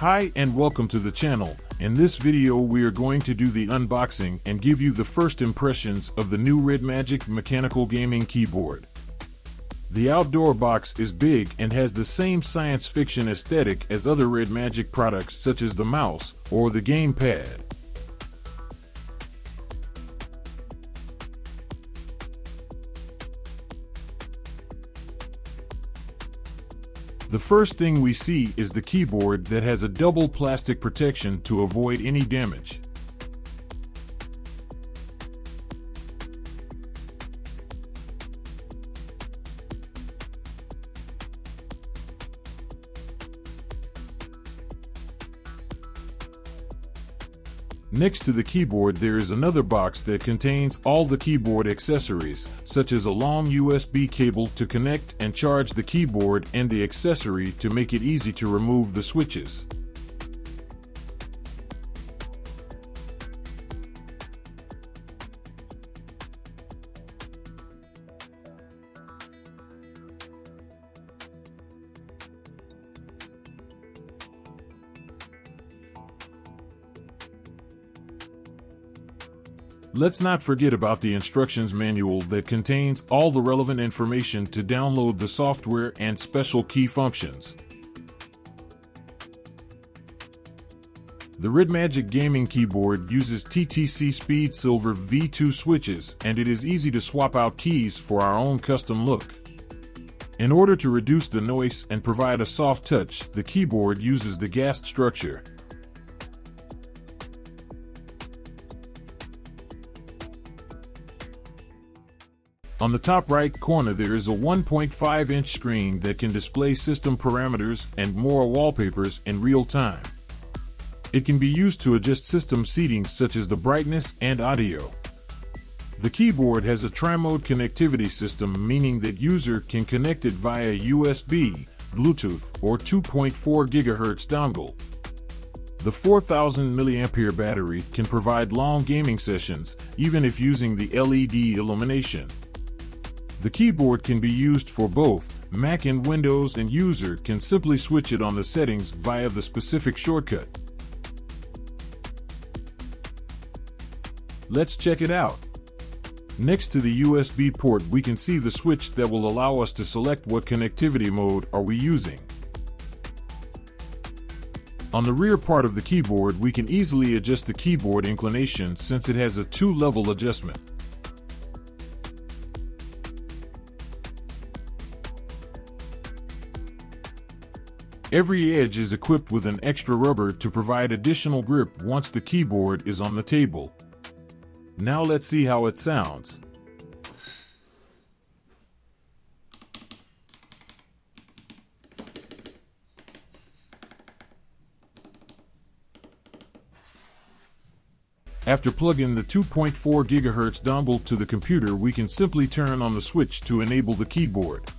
Hi and welcome to the channel. In this video we are going to do the unboxing and give you the first impressions of the new REDMAGIC mechanical gaming keyboard. The outdoor box is big and has the same science fiction aesthetic as other REDMAGIC products such as the mouse or the gamepad. The first thing we see is the keyboard that has a double plastic protection to avoid any damage. Next to the keyboard there is another box that contains all the keyboard accessories, such as a long USB cable to connect and charge the keyboard and the accessory to make it easy to remove the switches. Let's not forget about the instructions manual that contains all the relevant information to download the software and special key functions. The REDMAGIC Gaming Keyboard uses TTC Speed-Silver V2 switches, and it is easy to swap out keys for our own custom look. In order to reduce the noise and provide a soft touch, the keyboard uses the GAST structure. On the top right corner there is a 1.5-inch screen that can display system parameters and more wallpapers in real time. It can be used to adjust system settings such as the brightness and audio. The keyboard has a tri-mode connectivity system, meaning that user can connect it via USB, Bluetooth, or 2.4 GHz dongle. The 4000 mAh battery can provide long gaming sessions, even if using the LED illumination. The keyboard can be used for both Mac and Windows, and user can simply switch it on the settings via the specific shortcut. Let's check it out. Next to the USB port we can see the switch that will allow us to select what connectivity mode are we using. On the rear part of the keyboard we can easily adjust the keyboard inclination since it has a 2-level adjustment. Every edge is equipped with an extra rubber to provide additional grip once the keyboard is on the table. Now let's see how it sounds. After plugging the 2.4 GHz dongle to the computer, we can simply turn on the switch to enable the keyboard.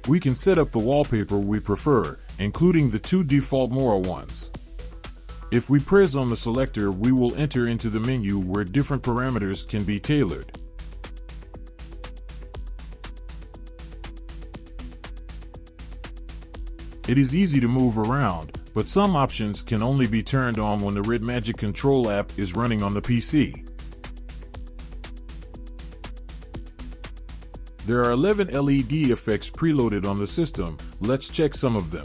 We can set up the wallpaper we prefer, including the 2 default Mora ones. If we press on the selector, we will enter into the menu where different parameters can be tailored. It is easy to move around, but some options can only be turned on when the REDMAGIC control app is running on the PC. There are 11 LED effects preloaded on the system. Let's check some of them.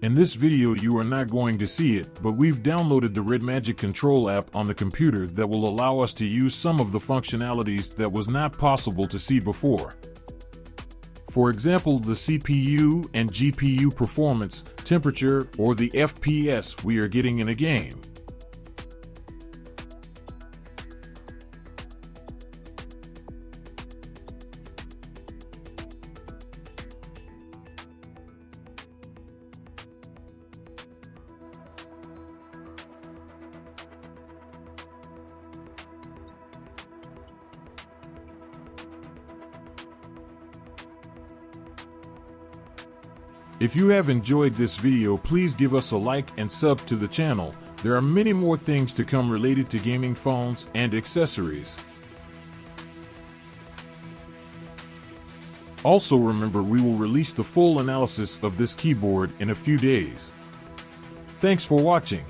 In this video you are not going to see it, but we've downloaded the REDMAGIC control app on the computer that will allow us to use some of the functionalities that was not possible to see before. For example, the CPU and GPU performance, temperature, or the FPS we are getting in a game. If you have enjoyed this video, please give us a like and sub to the channel. There are many more things to come related to gaming phones and accessories. Also remember, we will release the full analysis of this keyboard in a few days. Thanks for watching.